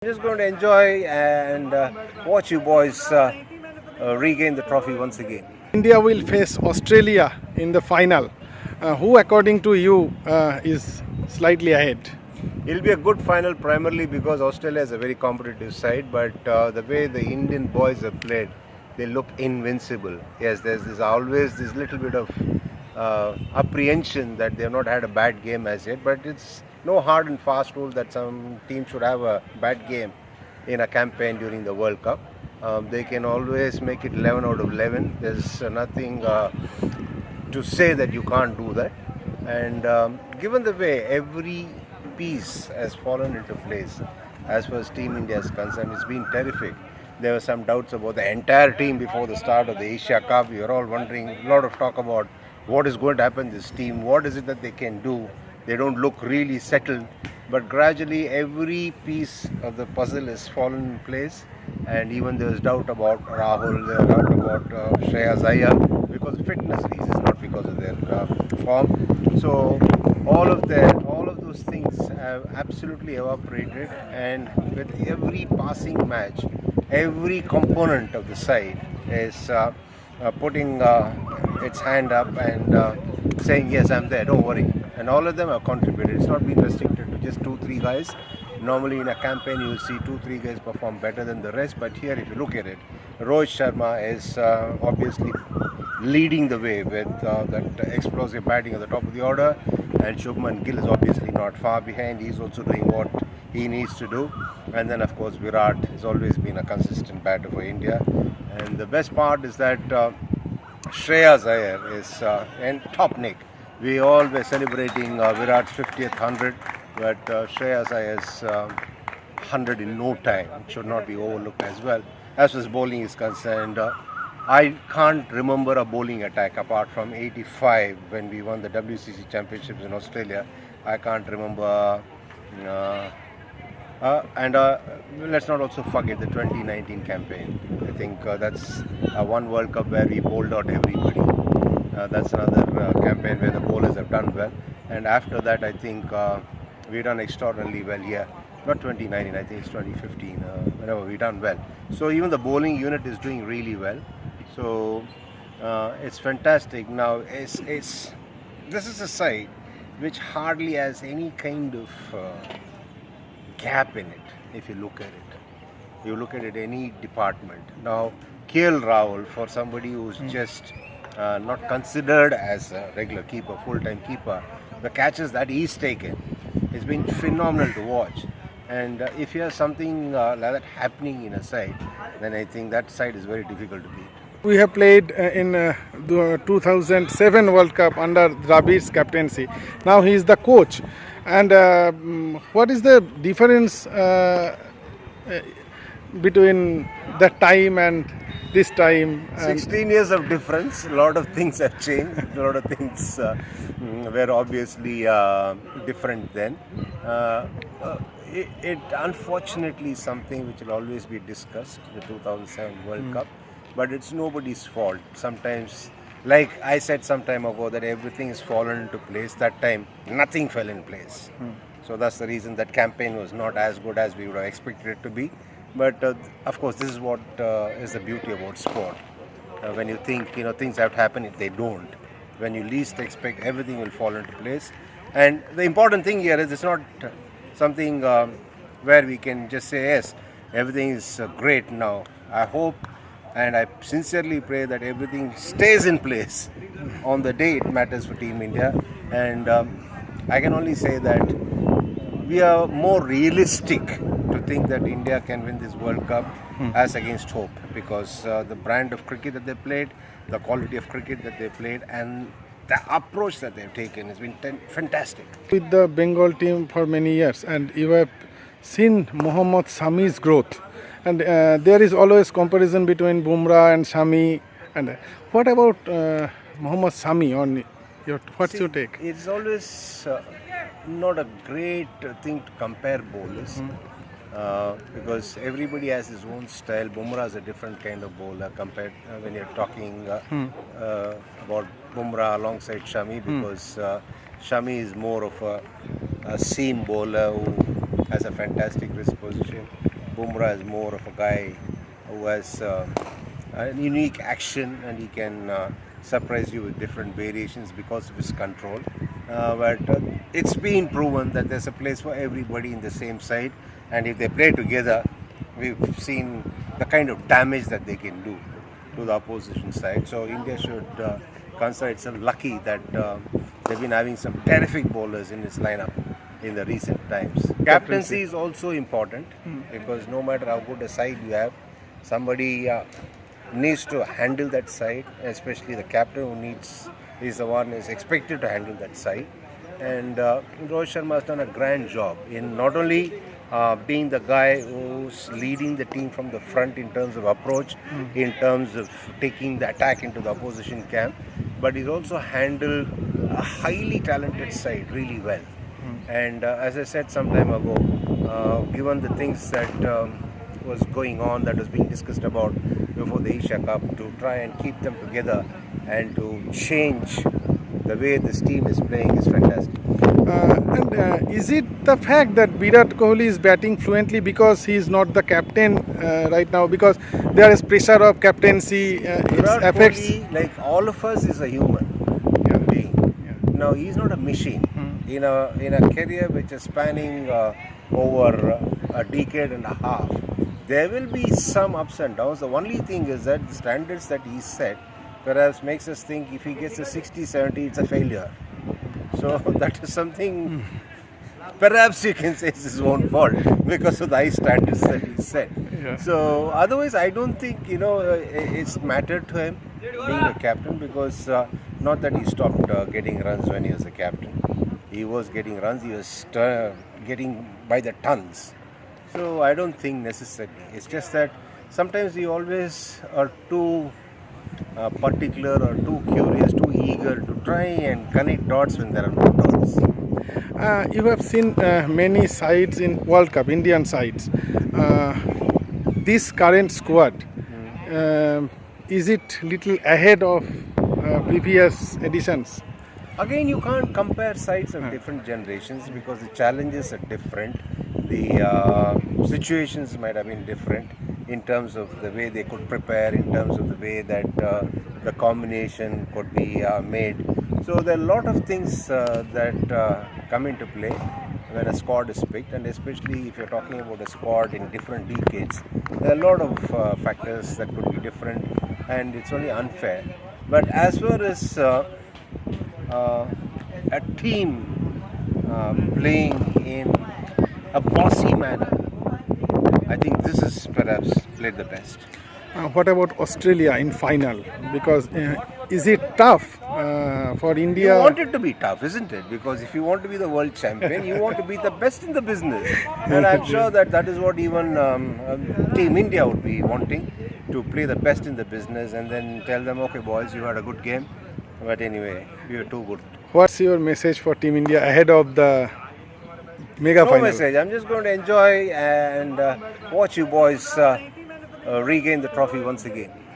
Just going to enjoy and watch you boys regain the trophy once again. India will face Australia in the final. Who, according to you, is slightly ahead? It'll be a good final primarily because Australia is a very competitive side, but the way the Indian boys have played, they look invincible. Yes, there's always this little bit of apprehension that they have not had a bad game as yet, but it's no hard and fast rule that some team should have a bad game in a campaign during the World Cup. They can always make it 11 out of 11. There's nothing to say that you can't do that. And given the way every piece has fallen into place as far as Team India is concerned, it's been terrific. There were some doubts about the entire team before the start of the Asia Cup. We were all wondering, a lot of talk about what is going to happen to this team, what is it that they can do. They don't look really settled, but gradually every piece of the puzzle has fallen in place. And even there was doubt about Rahul, there was doubt about Shreyas Iyer because of fitness reasons, not because of their form. So all of those things have absolutely evaporated, and with every passing match, every component of the side is putting its hand up and saying, yes, I'm there, don't worry. And all of them have contributed. It's not been restricted to just 2-3 guys. Normally in a campaign you will see 2-3 guys perform better than the rest, but here if you look at it, Rohit Sharma is obviously leading the way with that explosive batting at the top of the order, and Shubman Gill is obviously not far behind. He's also doing what he needs to do. And then of course Virat has always been a consistent batter for India. And the best part is that Shreyas Iyer is in top nick. We all were celebrating Virat's 50th 100, but Shreyas Iyer's 100 in no time should not be overlooked as well. As far as bowling is concerned, I can't remember a bowling attack apart from 85 when we won the WCC championships in Australia. I can't remember. And let's not also forget the 2019 campaign. I think that's one World Cup where we bowled out everybody. That's another campaign where the bowlers have done well. And after that, I think we've done extraordinarily well here. Not 2019, I think it's 2015. Whenever we've done well. So even the bowling unit is doing really well. So it's fantastic. Now, this is a side which hardly has any kind of gap in it, if you look at it. You look at it any department. Now, KL Rahul, for somebody who's just not considered as a regular keeper, full-time keeper, the catches that he's taken has been phenomenal to watch. And if you have something like that happening in a side, then I think that side is very difficult to beat. We have played in the 2007 World Cup under Dravid's captaincy. Now he is the coach. And what is the difference between that time and this time? 16 years of difference. A lot of things have changed. A lot of things were obviously different then. It unfortunately is something which will always be discussed, the 2007 World Cup, but it's nobody's fault. Sometimes, like I said some time ago, that everything has fallen into place. That time, nothing fell in place. So that's the reason that campaign was not as good as we would have expected it to be. But of course, this is what is the beauty about sport. When you think things have to happen, if they don't, when you least expect, everything will fall into place. And the important thing here is it's not something where we can just say, yes, everything is great now. I hope and I sincerely pray that everything stays in place on the day it matters for Team India. And I can only say that we are more realistic to think that India can win this World Cup as against hope, because the brand of cricket that they played, the quality of cricket that they played, and the approach that they've taken has been fantastic. With the Bengal team for many years, and you have seen Mohammad Shami's growth, and there is always comparison between Bumrah and Shami. And what about Mohammad Shami? On what's your take? It's always not a great thing to compare bowlers. Because everybody has his own style. Bumrah is a different kind of bowler compared when you're talking about Bumrah alongside Shami, because Shami is more of a seam bowler who has a fantastic wrist position. Bumrah is more of a guy who has a unique action, and he can surprise you with different variations because of his control. But it's been proven that there's a place for everybody in the same side, and if they play together, we've seen the kind of damage that they can do to the opposition side. So India should consider itself lucky that they've been having some terrific bowlers in its lineup in the recent times. Captaincy is also important because no matter how good a side you have, somebody needs to handle that side, especially the captain is the one is expected to handle that side. And Rohit Sharma has done a grand job in not only being the guy who's leading the team from the front in terms of approach, in terms of taking the attack into the opposition camp, but he's also handled a highly talented side really well. And as I said some time ago, given the things that was going on, that was being discussed about before the Asia Cup, to try and keep them together and to change the way this team is playing is fantastic. And is it the fact that Virat Kohli is batting fluently because he is not the captain right now? Because there is pressure of captaincy. It Virat affects. Kohli, like all of us, is a human being. Now he's not a machine. In a career which is spanning over a decade and a half, there will be some ups and downs. The only thing is that the standards that he set perhaps makes us think if he gets a 60, 70, it's a failure. So that is something perhaps you can say it's his own fault because of the high standards that he set. So otherwise I don't think it's mattered to him being a captain, because not that he stopped getting runs when he was a captain. He was getting runs, he was getting by the tons. So I don't think necessarily. It's just that sometimes we always are too particular or too curious, too eager to try and connect dots when there are no dots. You have seen many sides in World Cup, Indian sides. This current squad, is it little ahead of previous editions? Again, you can't compare sides of different generations because the challenges are different. The situations might have been different in terms of the way they could prepare, in terms of the way that the combination could be made. So there are a lot of things that come into play when a squad is picked, and especially if you're talking about a squad in different decades, there are a lot of factors that could be different, and it's only unfair. But as far as a team playing in a bossy manner, I think this is perhaps played the best. What about Australia in final? Because is it tough for India? You want it to be tough, isn't it? Because if you want to be the world champion, you want to be the best in the business. And I'm sure that is what even Team India would be wanting, to play the best in the business and then tell them, okay boys, you had a good game, but anyway, you were too good. What's your message for Team India ahead of the mega No final? message. I'm just going to enjoy and watch you boys regain the trophy once again.